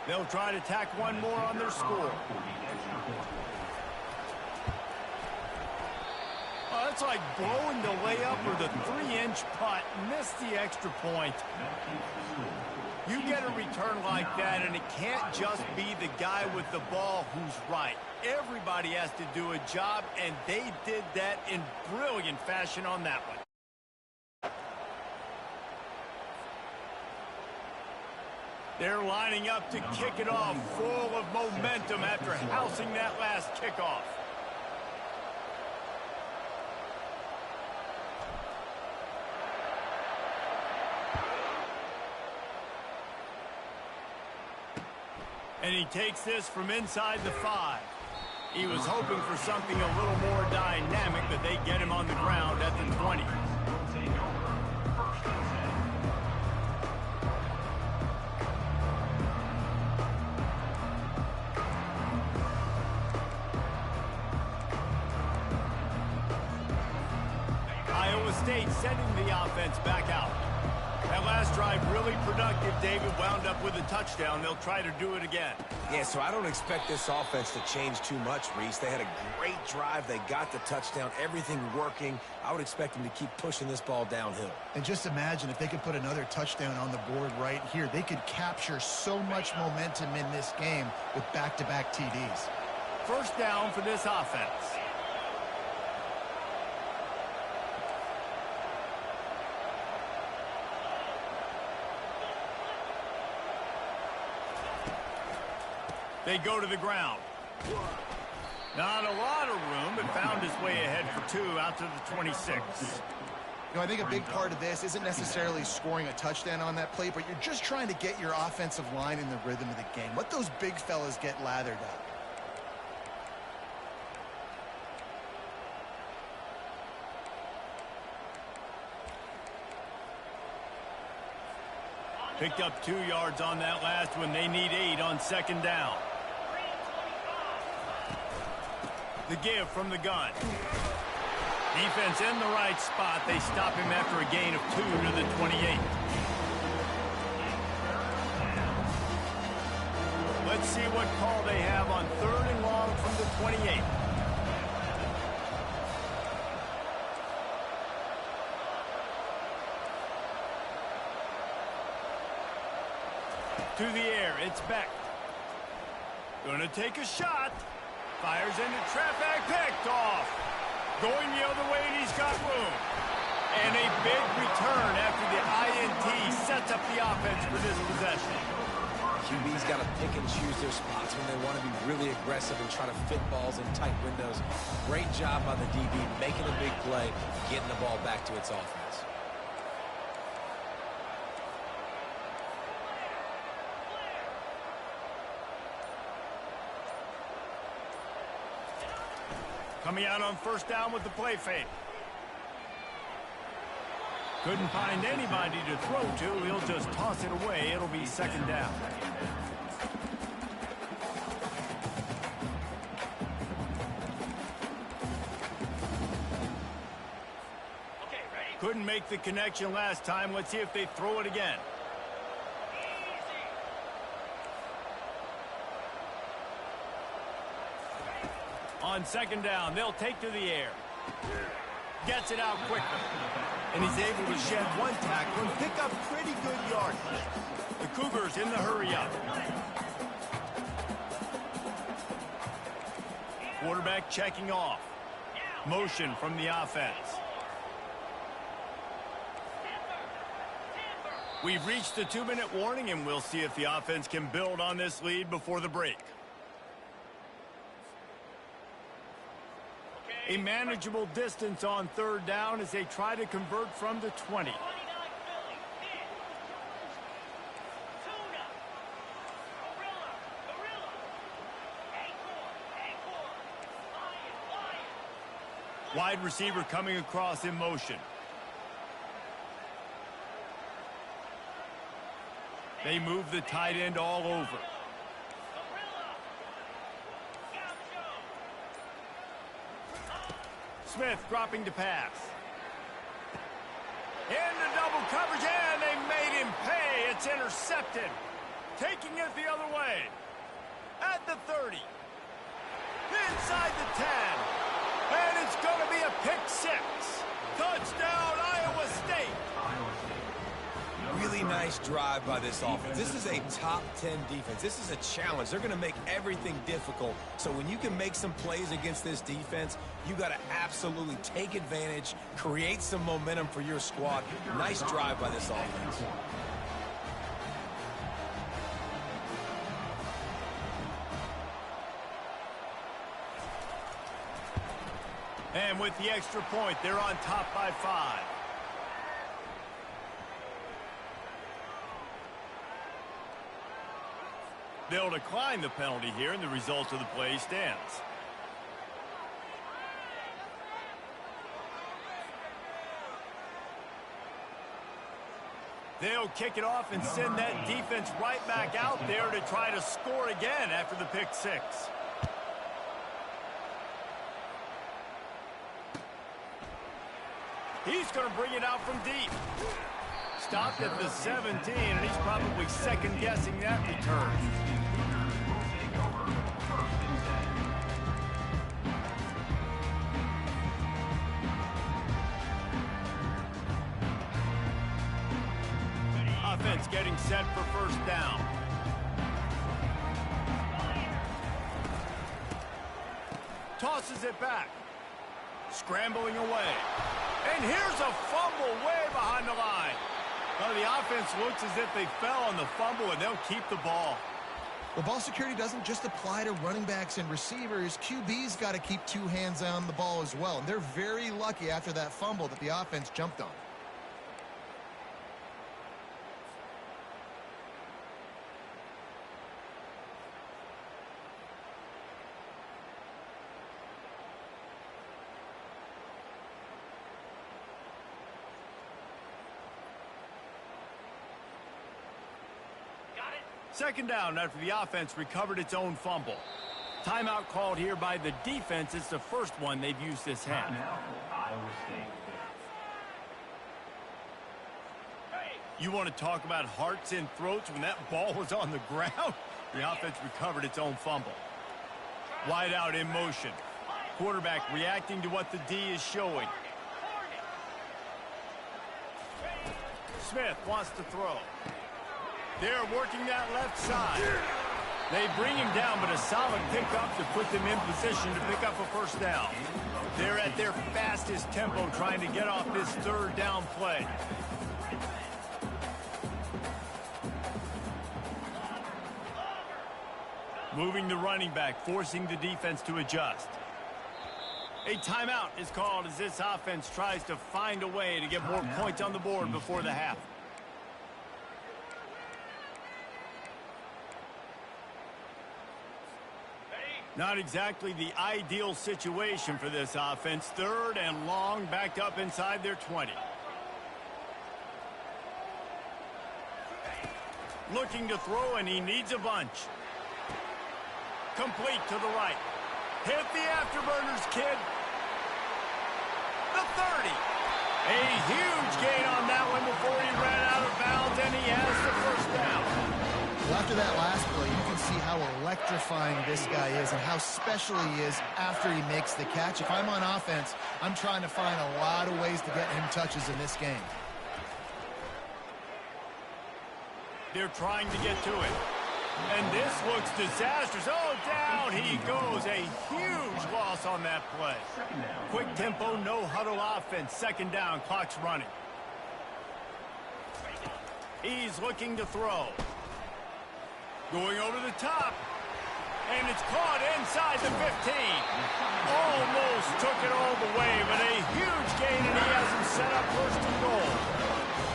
They'll try to tack one more on their score. Oh, that's like blowing the layup or the 3-inch putt. Missed the extra point. You get a return like that, and it can't just be the guy with the ball who's right. Everybody has to do a job, and they did that in brilliant fashion on that one. They're lining up to kick it off, full of momentum after housing that last kickoff. And he takes this from inside the 5. He was hoping for something a little more dynamic, but they get him on the ground at the 20. Iowa State sending the offense back out. That last drive really productive. David wound up with a touchdown. They'll try to do it again. Yeah, so I don't expect this offense to change too much, Reese. They had a great drive. They got the touchdown. Everything working. I would expect them to keep pushing this ball downhill. And just imagine if they could put another touchdown on the board right here. They could capture so much momentum in this game with back-to-back TDs. First down for this offense. They go to the ground. Not a lot of room, but found his way ahead for 2 out to the 26. You know, I think a big part of this isn't necessarily scoring a touchdown on that play, but you're just trying to get your offensive line in the rhythm of the game. Let those big fellas get lathered up. Picked up 2 yards on that last one. They need 8 on second down. The give from the gun. Defense in the right spot. They stop him after a gain of 2 to the 28. Let's see what call they have on 3rd and long from the 28. To the air, it's Beck. Gonna take a shot. Fires into traffic, picked off. Going the other way, and he's got room. And a big return after the INT sets up the offense for this possession. QB's got to pick and choose their spots when they want to be really aggressive and try to fit balls in tight windows. Great job by the DB making a big play, getting the ball back to its offense. Coming out on first down with the play fake. Couldn't find anybody to throw to. He'll just toss it away. It'll be second down. Couldn't make the connection last time. Let's see if they throw it again. On second down, they'll take to the air. Gets it out quickly. And he's able to shed one tackle and pick up pretty good yardage. The Cougars in the hurry up. Quarterback checking off. Motion from the offense. We've reached the 2-minute warning, and we'll see if the offense can build on this lead before the break. A manageable distance on third down as they try to convert from the 20. Wide receiver coming across in motion. They move the tight end all over. Smith dropping to pass. Into double coverage, and they made him pay. It's intercepted. taking it the other way. At the 30. Inside the 10. And it's going to be a pick six. Touchdown, Iowa State. Really nice drive by this offense. This is a top 10 defense. This is a challenge. They're going to make everything difficult. So when you can make some plays against this defense, you got to absolutely take advantage, create some momentum for your squad. Nice drive by this offense. And with the extra point, they're on top by 5. They'll decline the penalty here, and the result of the play stands. They'll kick it off and send that defense right back out there to try to score again after the pick six. He's going to bring it out from deep. Stopped at the 17, and he's probably second-guessing that return. Offense getting set for first down. Tosses it back. Scrambling away. And here's a fumble way behind the line. Well, the offense looks as if they fell on the fumble, and they'll keep the ball. Well, ball security doesn't just apply to running backs and receivers. QB's got to keep two hands on the ball as well. And they're very lucky after that fumble that the offense jumped on. Second down after the offense recovered its own fumble. Timeout called here by the defense. It's the first one they've used this half. You want to talk about hearts and throats when that ball was on the ground? The offense recovered its own fumble. Wide out in motion. Quarterback reacting to what the D is showing. Smith wants to throw. They're working that left side. They bring him down, but a solid pickup to put them in position to pick up a first down. They're at their fastest tempo trying to get off this third down play. Moving the running back, forcing the defense to adjust. A timeout is called as this offense tries to find a way to get more points on the board before the half. Not exactly the ideal situation for this offense. Third and long, backed up inside their 20. Looking to throw, and he needs a bunch. Complete to the right. Hit the afterburners, kid. The 30. A huge gain on that one before he ran out of bounds, and he has the first down. Well, after that last play, you can see how electrifying this guy is and how special he is after he makes the catch. If I'm on offense, I'm trying to find a lot of ways to get him touches in this game. They're trying to get to it. And this looks disastrous. Oh, down he goes. A huge loss on that play. Quick tempo, no huddle offense. Second down, clock's running. He's looking to throw. Going over the top. And it's caught inside the 15. Almost took it all the way, but a huge gain, and he has him set up first and goal.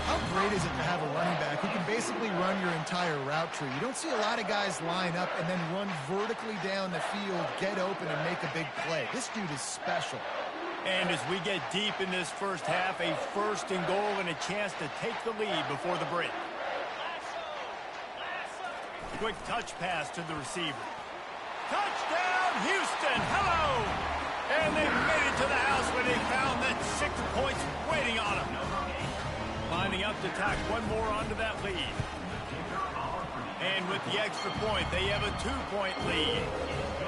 How great is it to have a running back who can basically run your entire route tree? You don't see a lot of guys line up and then run vertically down the field, get open, and make a big play. This dude is special. And as we get deep in this first half, a first and goal and a chance to take the lead before the break. Quick touch pass to the receiver. Touchdown, Houston! Hello! And they made it to the house where they found that 6 points waiting on them. Lining up to tack one more onto that lead. And with the extra point, they have a 2-point lead.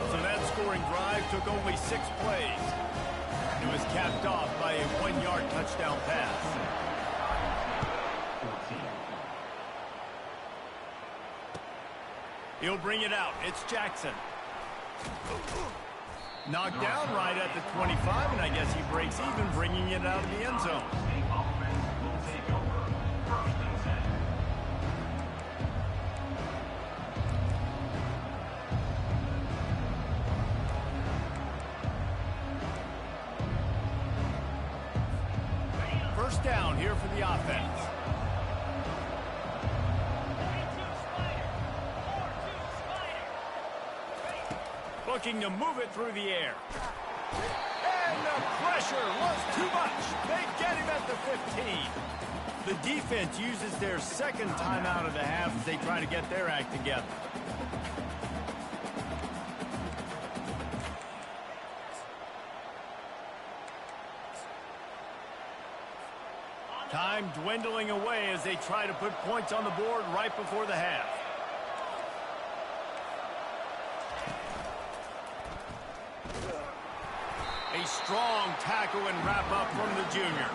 So that scoring drive took only 6 plays. It was capped off by a 1-yard touchdown pass. He'll bring it out. It's Jackson. Knocked down right at the 25, and I guess he breaks even, bringing it out of the end zone. First down here for the offense. Looking to move it through the air. And the pressure was too much. They get him at the 15. The defense uses their second timeout of the half as they try to get their act together. Time dwindling away as they try to put points on the board right before the half. A strong tackle and wrap up from the junior.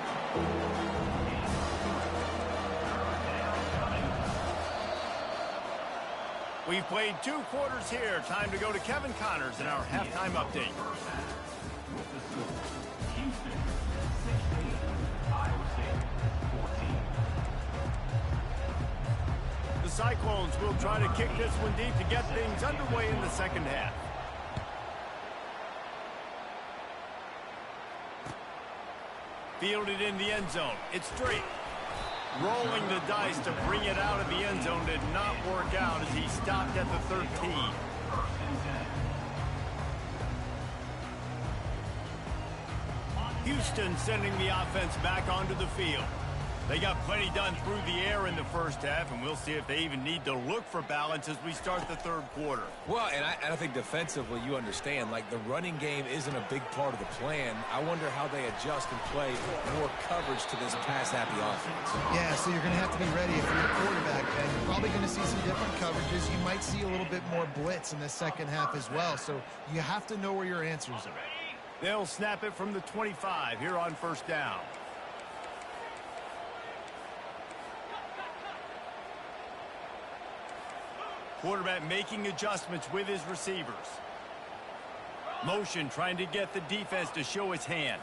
We've played 2 quarters here. Time to go to Kevin Connors in our halftime update. The Cyclones will try to kick this one deep to get things underway in the second half. Fielded in the end zone. It's Drake. Rolling the dice to bring it out of the end zone did not work out as he stopped at the 13. Houston sending the offense back onto the field. They got plenty done through the air in the first half, and we'll see if they even need to look for balance as we start the third quarter. Well, and I think defensively, you understand, like the running game isn't a big part of the plan. I wonder how they adjust and play more coverage to this pass-happy offense. Yeah, so you're going to have to be ready if you're a quarterback, Ben. You're probably going to see some different coverages. You might see a little bit more blitz in the second half as well, so you have to know where your answers are. They'll snap it from the 25 here on first down. Quarterback making adjustments with his receivers. Motion trying to get the defense to show his hand.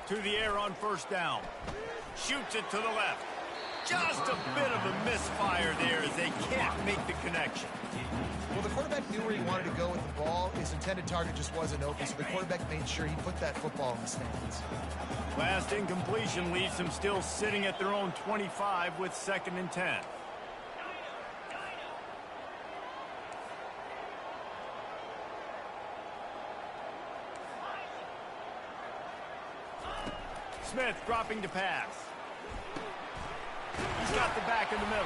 To the air on first down. Shoots it to the left. Just a bit of a misfire there as they can't make the connection. Well, the quarterback knew where he wanted to go with the ball. His intended target just wasn't open, so the quarterback made sure he put that football in the stands. Last incompletion leaves them still sitting at their own 25 with 2nd and 10. Smith dropping to pass. He's got the back in the middle.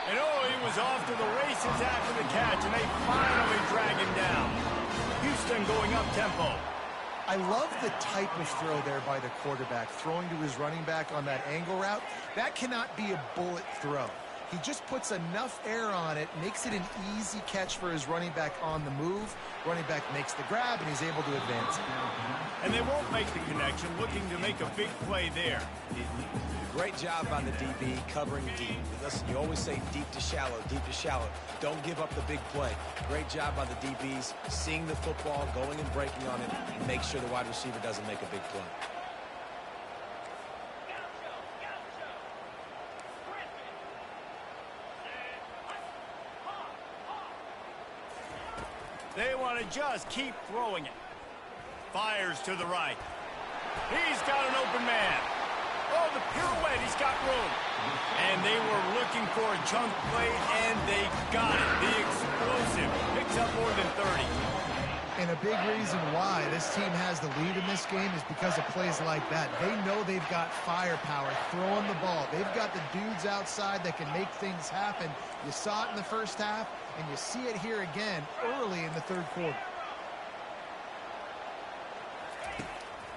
And oh, he was off to the races after the catch, and they finally drag him down. Houston going up tempo. I love the type of throw there by the quarterback, throwing to his running back on that angle route. That cannot be a bullet throw. He just puts enough air on it, makes it an easy catch for his running back on the move. Running back makes the grab, and he's able to advance it. And they won't make the connection, looking to make a big play there. Great job by the DB covering deep. Listen, you always say deep to shallow, deep to shallow. Don't give up the big play. Great job by the DBs, seeing the football, going and breaking on it, and make sure the wide receiver doesn't make a big play. They want to just keep throwing it. Fires to the right. He's got an open man. Oh, the pirouette, he's got room. And they were looking for a chunk play, and they got it. The explosive picks up more than 30. And a big reason why this team has the lead in this game is because of plays like that. They know they've got firepower throwing the ball. They've got the dudes outside that can make things happen. You saw it in the first half, and you see it here again early in the third quarter.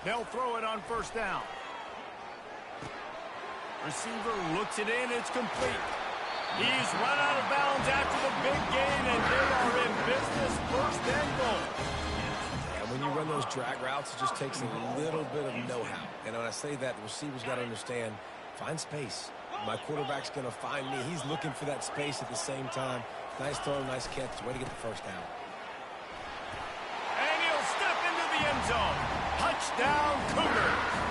They'll throw it on first down. Receiver looks it in. It's complete. He's run out of bounds after the big gain, and they are in business. First and goal. And when you run those drag routes, it just takes a little bit of know-how. And when I say that, the receiver's got to understand, find space. My quarterback's going to find me. He's looking for that space at the same time. Nice throw, nice catch. Way to get the first down. And he'll step into the end zone. Touchdown, Cougars.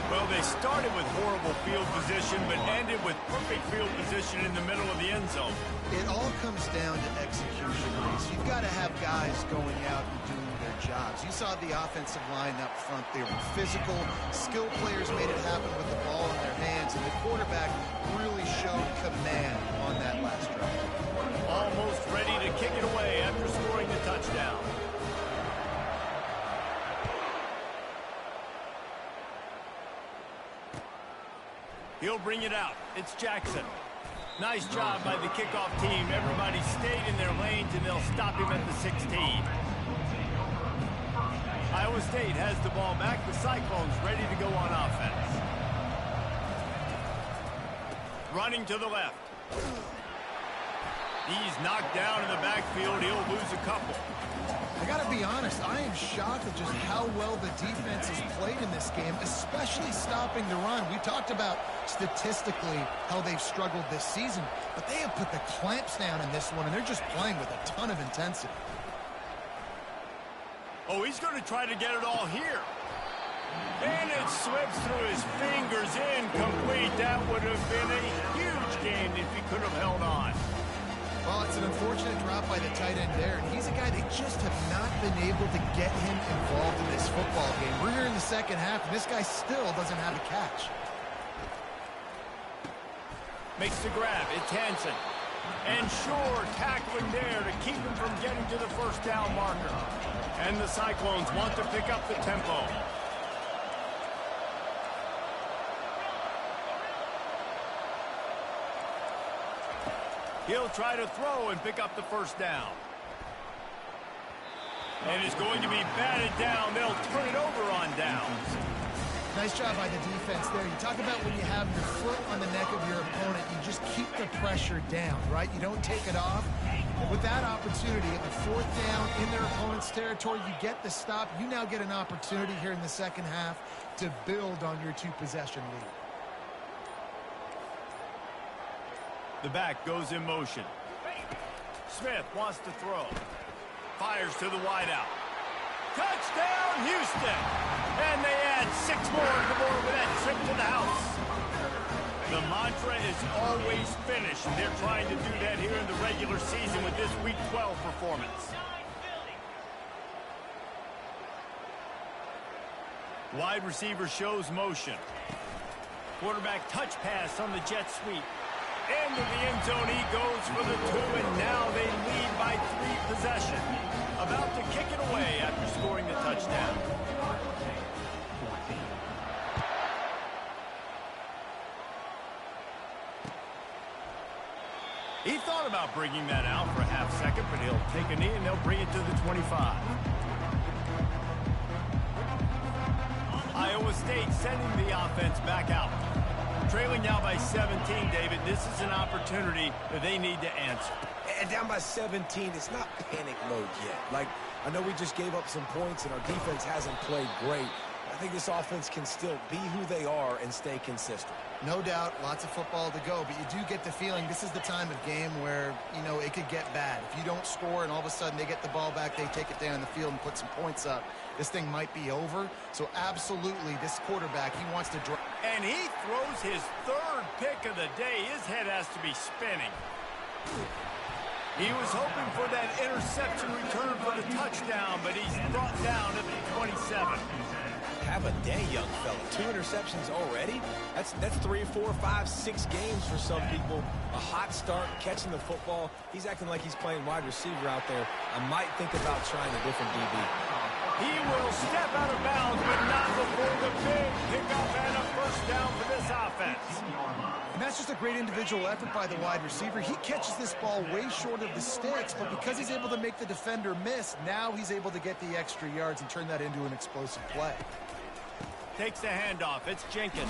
Well, they started with horrible field position, but ended with perfect field position in the middle of the end zone. It all comes down to execution, Reese. You've got to have guys going out and doing their jobs. You saw the offensive line up front. They were physical. Skill players made it happen with the ball in their hands, and the quarterback really showed command on that last drive. Almost ready to kick it away after scoring the touchdown. He'll bring it out. It's Jackson. Nice job by the kickoff team. Everybody stayed in their lanes, and they'll stop him at the 16. Iowa State has the ball back. The Cyclones ready to go on offense. Running to the left. He's knocked down in the backfield. He'll lose a couple. I got to be honest, I am shocked at just how well the defense has played in this game, especially stopping the run. We talked about statistically how they've struggled this season, but they have put the clamps down in this one, and they're just playing with a ton of intensity. Oh, he's going to try to get it all here. And it slips through his fingers, incomplete. That would have been a huge gain if he could have held on. Well, it's an unfortunate drop by the tight end there, and he's a guy they just have not been able to get him involved in this football game. We're here in the second half, and this guy still doesn't have a catch. Makes the grab. It's Hansen. And Shore tackling there to keep him from getting to the first down marker. And the Cyclones want to pick up the tempo. He'll try to throw and pick up the first down. And it's going to be batted down. They'll turn it over on downs. Nice job by the defense there. You talk about when you have your foot on the neck of your opponent, you just keep the pressure down, right? You don't take it off. With that opportunity at the fourth down in their opponent's territory, you get the stop. You now get an opportunity here in the second half to build on your two-possession lead. The back goes in motion. Smith wants to throw. Fires to the wideout. Touchdown, Houston! And they add 6 more to the board with that trip to the house. The mantra is always finish. They're trying to do that here in the regular season with this Week 12 performance. Wide receiver shows motion. Quarterback touch pass on the jet sweep. Into the end zone he goes for the 2, and now they lead by 3 possessions. About to kick it away after scoring the touchdown. He thought about bringing that out for a half second, but he'll take a knee and they'll bring it to the 25. Iowa State sending the offense back out. Trailing now by 17, David. This is an opportunity that they need to answer. And down by 17, it's not panic mode yet. Like, I know we just gave up some points and our defense hasn't played great. I think this offense can still be who they are and stay consistent. No doubt, lots of football to go, but you do get the feeling this is the time of game where, you know, it could get bad. If you don't score and all of a sudden they get the ball back, they take it down the field and put some points up, this thing might be over. So absolutely, this quarterback, he wants to drive. And he throws his 3rd pick of the day. His head has to be spinning. He was hoping for that interception return for the touchdown, but he's brought down at the 27. Have a day, young fella. 2 interceptions already? That's 3, 4, 5, 6 games for some people. A hot start, catching the football. He's acting like he's playing wide receiver out there. I might think about trying a different DB. He will step out of bounds, but not before the big pickup and a first down for this offense. And that's just a great individual effort by the wide receiver. He catches this ball way short of the sticks, but because he's able to make the defender miss, now he's able to get the extra yards and turn that into an explosive play. Takes the handoff. It's Jenkins.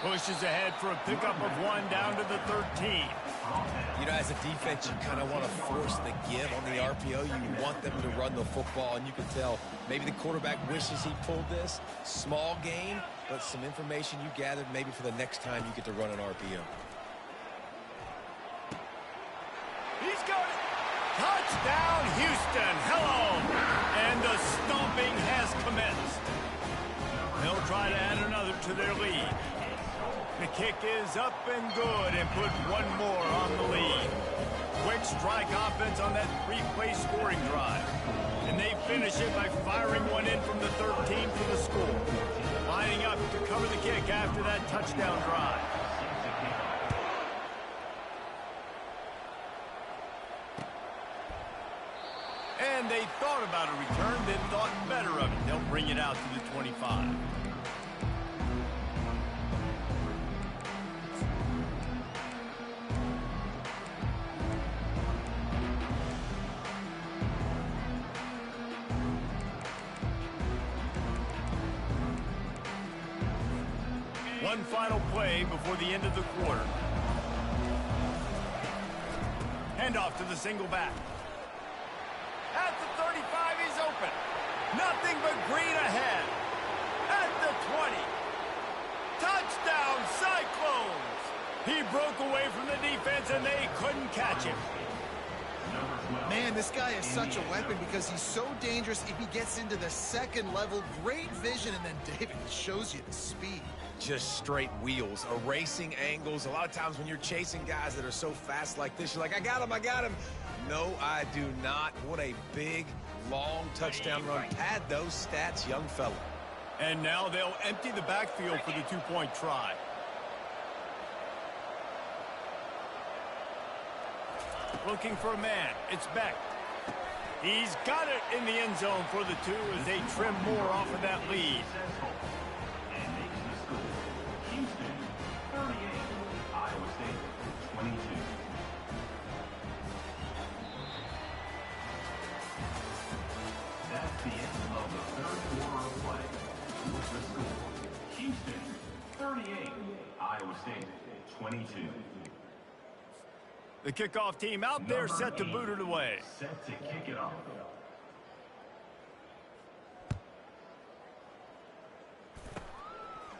Pushes ahead for a pickup of 1 down to the 13. You know, as a defense, you kind of want to force the give on the RPO. You want them to run the football, and you can tell maybe the quarterback wishes he pulled this. Small gain, but some information you gathered maybe for the next time you get to run an RPO. He's got it. Touchdown, Houston. Hello. And the stomping has commenced. They'll try to add another to their lead. The kick is up and good and put one more on the lead. Quick strike offense on that 3-play scoring drive. And they finish it by firing one in from the 13 for the score. Lining up to cover the kick after that touchdown drive. And they thought about a return, then thought better of it. They'll bring it out to the 25. One final play before the end of the quarter. Handoff to the single back. At the 35, he's open. Nothing but green ahead. At the 20. Touchdown, Cyclones! He broke away from the defense, and they couldn't catch him. Man, this guy is such a weapon because he's so dangerous if he gets into the second level. Great vision, and then David shows you the speed. Just straight wheels, erasing angles. A lot of times when you're chasing guys that are so fast like this, you're like, I got him, I got him. No, I do not. What a big, long touchdown run. Pad those stats, young fella. And now they'll empty the backfield for the 2-point try. Looking for a man. It's Beck. He's got it in the end zone for the 2 as they trim more off of that lead. That's the end of the third quarter of play. With the score, Houston 38, Iowa State 22. The kickoff team out there set to boot it away. Set to kick it off.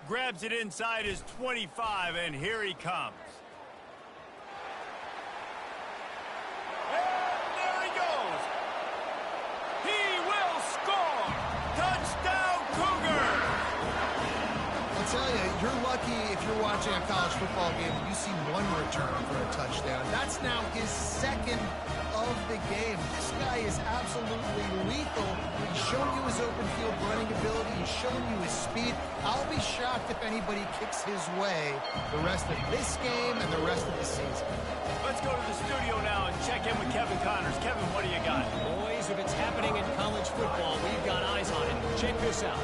Grabs it inside his 25, and here he comes. And there he goes. He will score. Touchdown, Cougars. I'll tell you, you're lucky if you're watching a college football game and you see one return for a touchdown. That's now his second of the game. This guy is absolutely lethal. He's shown you his open field running ability. He's shown you his speed. I'll be shocked if anybody kicks his way the rest of this game and the rest of the season. Let's go to the studio now and check in with Kevin Connors. Kevin, what do you got? Boys, if it's happening in college football, we've got eyes on it. Check this out.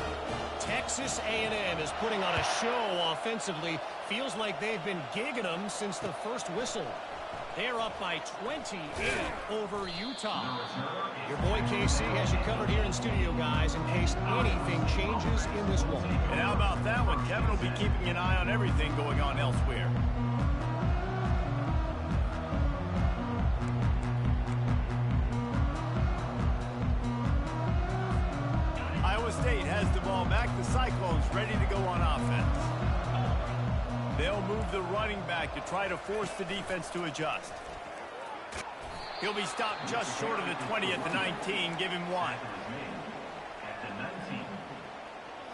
Texas A&M is putting on a show offensively. Feels like they've been gigging them since the first whistle. They're up by 28 over Utah. Your boy KC has you covered here in studio, guys, in case anything changes in this one. And how about that one? Kevin will be keeping an eye on everything going on elsewhere. Iowa State has the ball back. The Cyclones ready to go on offense. They'll move the running back to try to force the defense to adjust. He'll be stopped just short of the 20 at the 19. Give him 1. At the 19,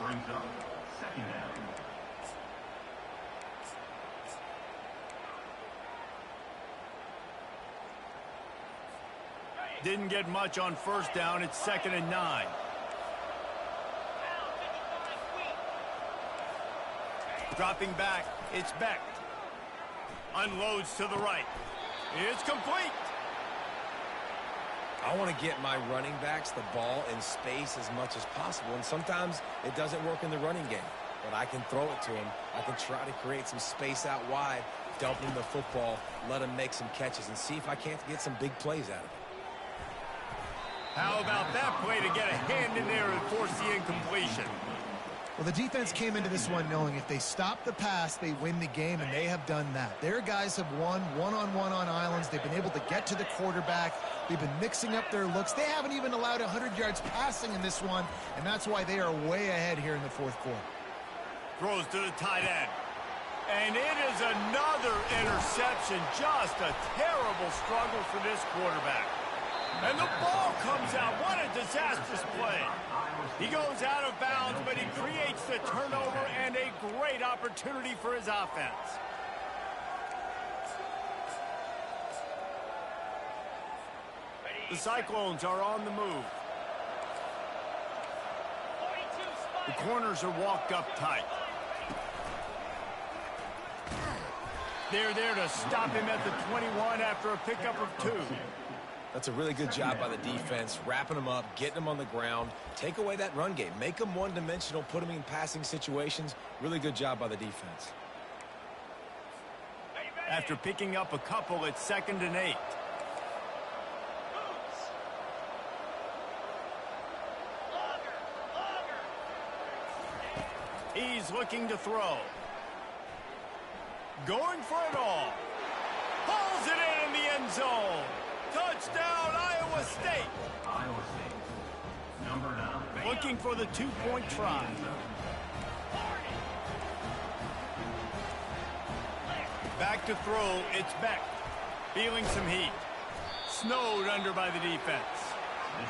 brings up second down. Didn't get much on first down. It's 2nd and 9. Dropping back, it's Beck. Unloads to the right. It's complete. I want to get my running backs the ball in space as much as possible, and sometimes it doesn't work in the running game. But I can throw it to him. I can try to create some space out wide, dump him the football, let him make some catches, and see if I can't get some big plays out of it. How about that play to get a hand in there and force the incompletion? Well, the defense came into this one knowing if they stop the pass, they win the game, and they have done that. Their guys have won one-on-one on islands. They've been able to get to the quarterback. They've been mixing up their looks. They haven't even allowed 100 yards passing in this one, and that's why they are way ahead here in the fourth quarter. Throws to the tight end. And it is another interception. Just a terrible struggle for this quarterback. And the ball comes out. What a disastrous play. He goes out of bounds, but he creates the turnover and a great opportunity for his offense. The Cyclones are on the move. The corners are walked up tight. They're there to stop him at the 21 after a pickup of 2. That's a really good job by the defense, wrapping them up, getting them on the ground. Take away that run game. Make them one-dimensional, put them in passing situations. Really good job by the defense. After picking up a couple, it's 2nd and 8. He's looking to throw. Going for it all. Pulls it in the end zone. Touchdown, Iowa State. Iowa State. Number 9. Looking for the 2-point try. Back to throw, it's Beck. Feeling some heat. Snowed under by the defense.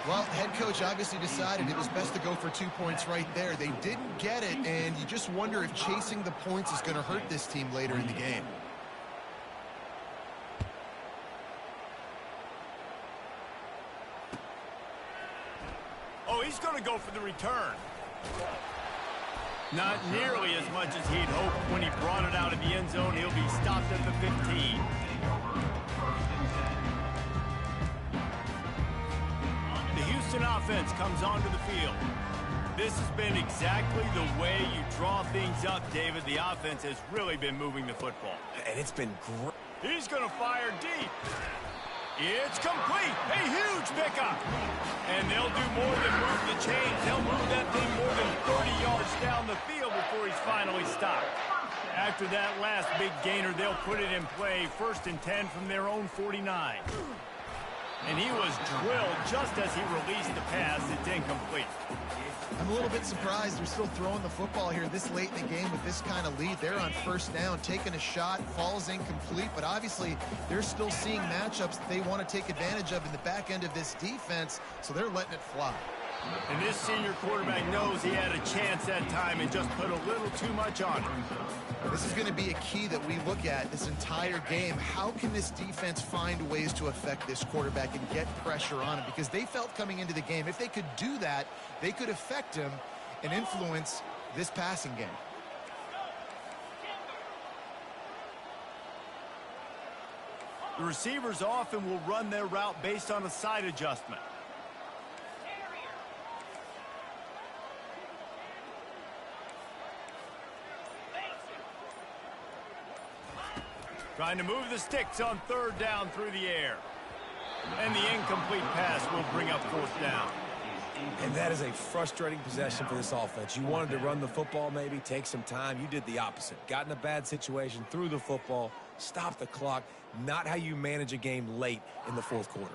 Well, head coach obviously decided it was best to go for 2 points right there. They didn't get it, and you just wonder if chasing the points is going to hurt this team later in the game. Oh, he's going to go for the return. Not nearly as much as he'd hoped when he brought it out of the end zone. He'll be stopped at the 15. The Houston offense comes onto the field. This has been exactly the way you draw things up, David. The offense has really been moving the football. And it's been great. He's going to fire deep. It's complete. A huge pickup. And they'll do more than move the chains. They'll move that thing more than 30 yards down the field before he's finally stopped. After that last big gainer, they'll put it in play. 1st and 10 from their own 49. And he was drilled just as he released the pass. It's incomplete. I'm a little bit surprised they're still throwing the football here this late in the game with this kind of lead. They're on 1st down, taking a shot, falls incomplete, but obviously they're still seeing matchups that they want to take advantage of in the back end of this defense, so they're letting it fly. And this senior quarterback knows he had a chance that time and just put a little too much on it. This is going to be a key that we look at this entire game. How can this defense find ways to affect this quarterback and get pressure on him? Because they felt coming into the game, if they could do that, they could affect him and influence this passing game. The receivers often will run their route based on a side adjustment. Trying to move the sticks on 3rd down through the air. And the incomplete pass will bring up 4th down. And that is a frustrating possession for this offense. You wanted to run the football, maybe take some time. You did the opposite. Got in a bad situation, threw the football, stopped the clock. Not how you manage a game late in the 4th quarter.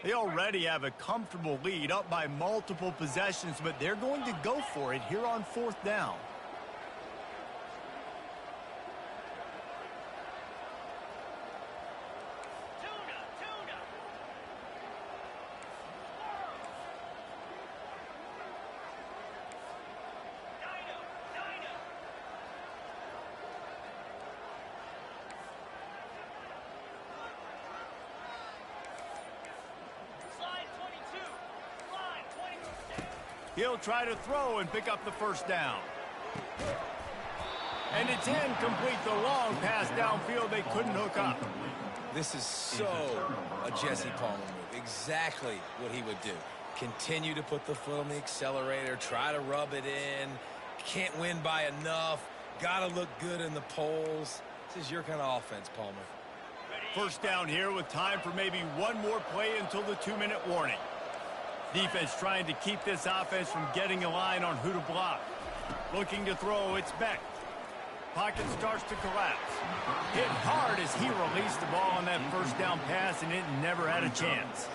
They already have a comfortable lead, up by multiple possessions, but they're going to go for it here on 4th down. He'll try to throw and pick up the 1st down. And it's incomplete. The long pass downfield they couldn't hook up. This is so a Jesse Palmer move. Exactly what he would do. Continue to put the foot on the accelerator, try to rub it in. Can't win by enough. Got to look good in the polls. This is your kind of offense, Palmer. 1st down here with time for maybe one more play until the 2-minute warning. Defense trying to keep this offense from getting a line on who to block. Looking to throw, it's Beck. Pocket starts to collapse. Hit hard as he released the ball on that first down pass, and it never had a chance.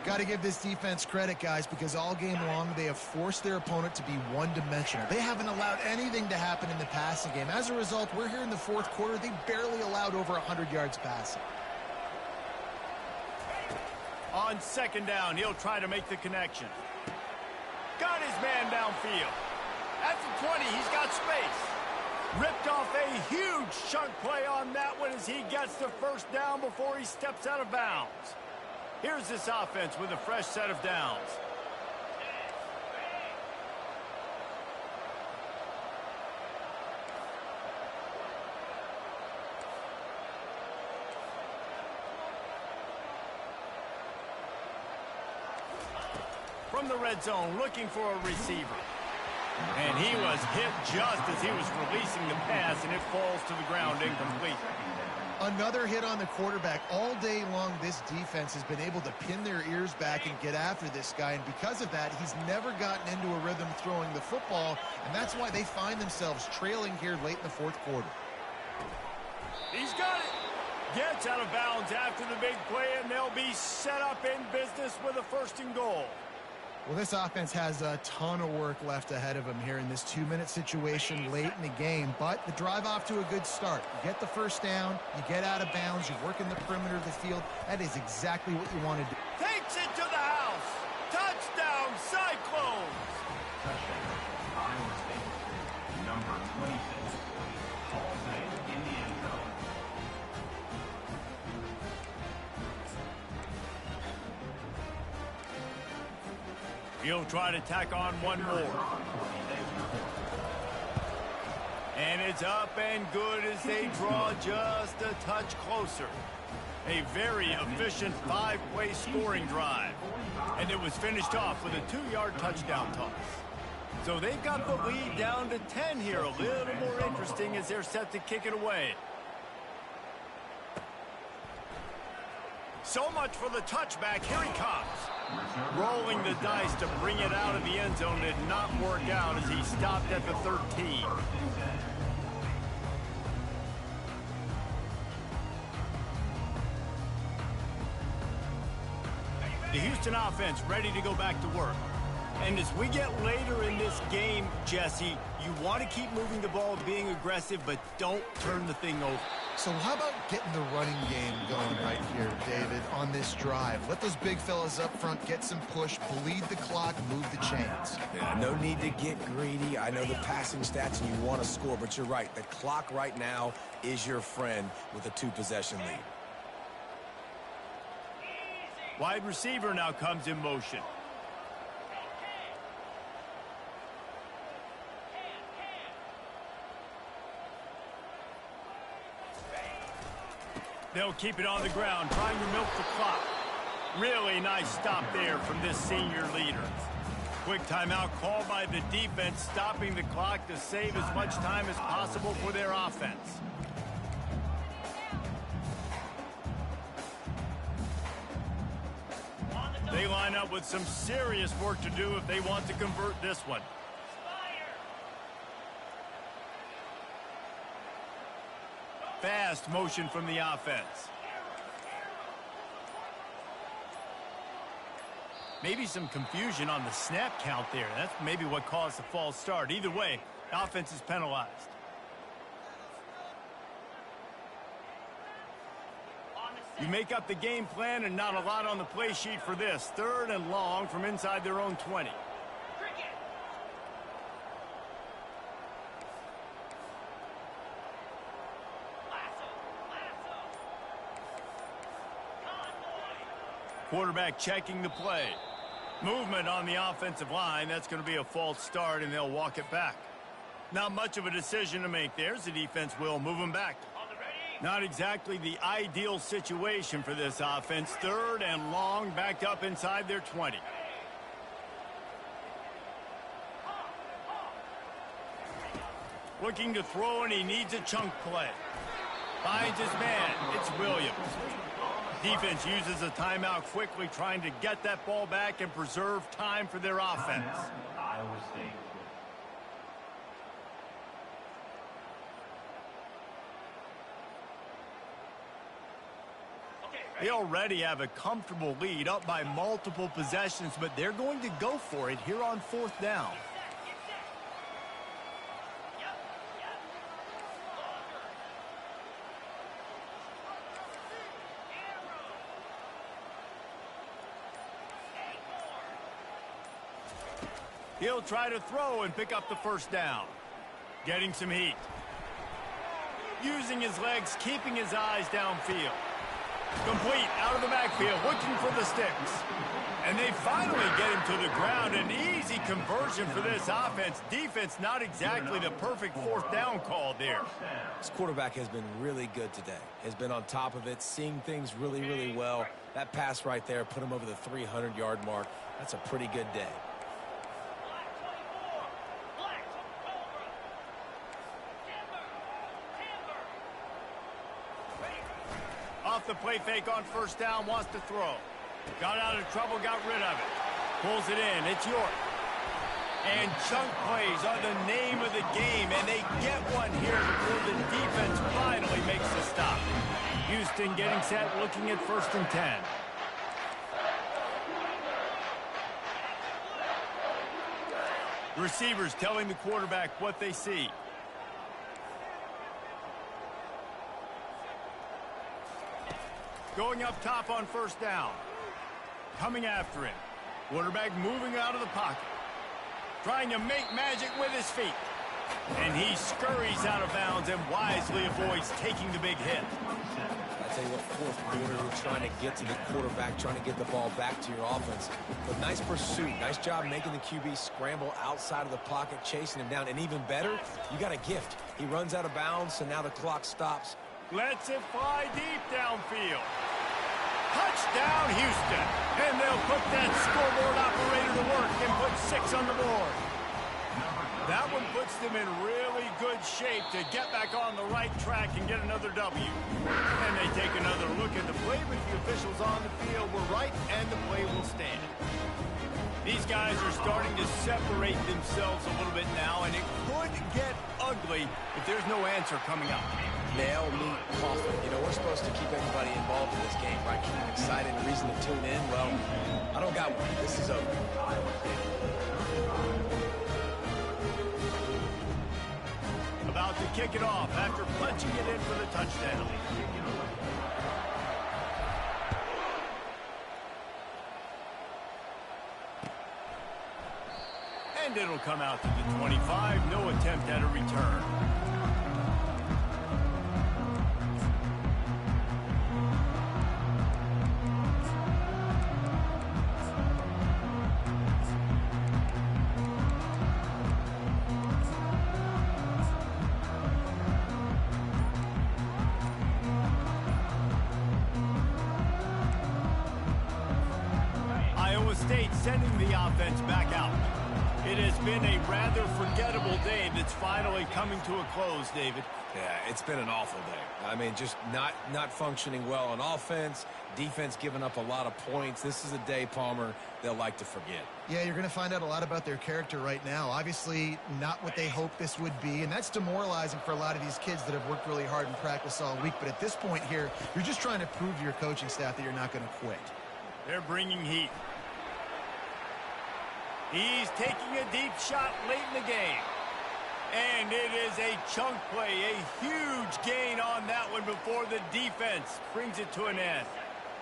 Got to give this defense credit, guys, because all game long they have forced their opponent to be one-dimensional. They haven't allowed anything to happen in the passing game. As a result, we're here in the fourth quarter. They barely allowed over 100 yards passing. On second down, he'll try to make the connection. Got his man downfield. At the 20, he's got space. Ripped off a huge chunk play on that one as he gets the first down before he steps out of bounds. Here's this offense with a fresh set of downs. From the red zone, looking for a receiver. And he was hit just as he was releasing the pass, and it falls to the ground incomplete. Another hit on the quarterback. All day long, this defense has been able to pin their ears back and get after this guy, and because of that, he's never gotten into a rhythm throwing the football, and that's why they find themselves trailing here late in the fourth quarter. He's got it. Gets out of bounds after the big play, and they'll be set up in business with a first and goal. Well, this offense has a ton of work left ahead of them here in this 2-minute situation late in the game, but the drive off to a good start. You get the first down, you get out of bounds, you work in the perimeter of the field. That is exactly what you want to do. Takes it to the house. Touchdown, Cyclones. Touchdown, Iowa State. Number 26, Halsey in the end zone. He'll try to tack on one more. And it's up and good as they draw just a touch closer. A very efficient 5-play scoring drive. And it was finished off with a 2-yard touchdown toss. So they've got the lead down to 10 here. A little more interesting as they're set to kick it away. So much for the touchback. Here he comes. Rolling the dice to bring it out of the end zone did not work out as he stopped at the 13. The Houston offense ready to go back to work. And as we get later in this game, Jesse, you want to keep moving the ball, being aggressive, but don't turn the thing over. So how about getting the running game going right here, David, on this drive? Let those big fellas up front get some push, bleed the clock, move the chains. Yeah, no need to get greedy. I know the passing stats and you want to score, but you're right. The clock right now is your friend with a 2-possession lead. Wide receiver now comes in motion. They'll keep it on the ground, trying to milk the clock. Really nice stop there from this senior leader. Quick timeout called by the defense, stopping the clock to save as much time as possible for their offense. They line up with some serious work to do if they want to convert this one. Fast motion from the offense. Maybe some confusion on the snap count there. That's maybe what caused the false start. Either way, the offense is penalized. You make up the game plan and not a lot on the play sheet for this. 3rd and long from inside their own 20. Quarterback checking the play. Movement on the offensive line. That's going to be a false start, and they'll walk it back. Not much of a decision to make there, as the defense will move them back. Not exactly the ideal situation for this offense. 3rd and long, backed up inside their 20. Looking to throw, and he needs a chunk play. Finds his man. It's Williams. Defense uses a timeout quickly, trying to get that ball back and preserve time for their offense. Iowa State. They already have a comfortable lead, up by multiple possessions, but they're going to go for it here on 4th down. He'll try to throw and pick up the first down. Getting some heat. Using his legs, keeping his eyes downfield. Complete out of the backfield, looking for the sticks. And they finally get him to the ground. An easy conversion for this offense. Defense, not exactly the perfect 4th down call there. This quarterback has been really good today. Has been on top of it, seeing things really, really well. That pass right there put him over the 300-yard mark. That's a pretty good day. Off the play fake on 1st down, wants to throw. Got out of trouble, got rid of it. Pulls it in, it's York. And chunk plays are the name of the game, and they get one here before the defense finally makes the stop. Houston getting set, looking at 1st and 10. The receivers telling the quarterback what they see. Going up top on 1st down. Coming after him. Quarterback moving out of the pocket. Trying to make magic with his feet. And he scurries out of bounds and wisely avoids taking the big hit. I tell you what, 4th quarter, you're trying to get to the quarterback, trying to get the ball back to your offense. But nice pursuit. Nice job making the QB scramble outside of the pocket, chasing him down. And even better, you got a gift. He runs out of bounds, so now the clock stops. Lets it fly deep downfield. Touchdown, Houston. And they'll put that scoreboard operator to work and put 6 on the board. That one puts them in really good shape to get back on the right track and get another W. And they take another look at the play, but the officials on the field were right, and the play will stand. These guys are starting to separate themselves a little bit now, and it could get ugly if there's no answer coming up. Nail, meat, coffee. You know, we're supposed to keep everybody involved in this game, right? Keep them excited, a reason to tune in. Well, I don't got one. This is over. About to kick it off after punching it in for the touchdown. And it'll come out to the 25. No attempt at a return. Iowa State sending the offense back out. It has been a rather forgettable day that's finally coming to a close, David. Yeah, it's been an awful day. I mean, just not functioning well on offense, defense giving up a lot of points. This is a day, Palmer, they'll like to forget. Yeah, you're going to find out a lot about their character right now. Obviously, not what they hoped this would be, and that's demoralizing for a lot of these kids that have worked really hard in practice all week. But at this point here, you're just trying to prove to your coaching staff that you're not going to quit. They're bringing heat. He's taking a deep shot late in the game. And it is a chunk play, a huge gain on that one before the defense brings it to an end.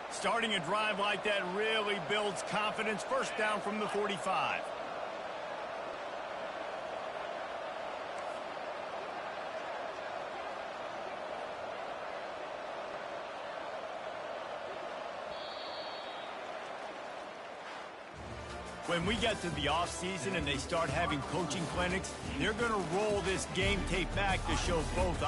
Starting a drive like that really builds confidence. 1st down from the 45. When we get to the offseason and they start having coaching clinics, they're going to roll this game tape back to show both.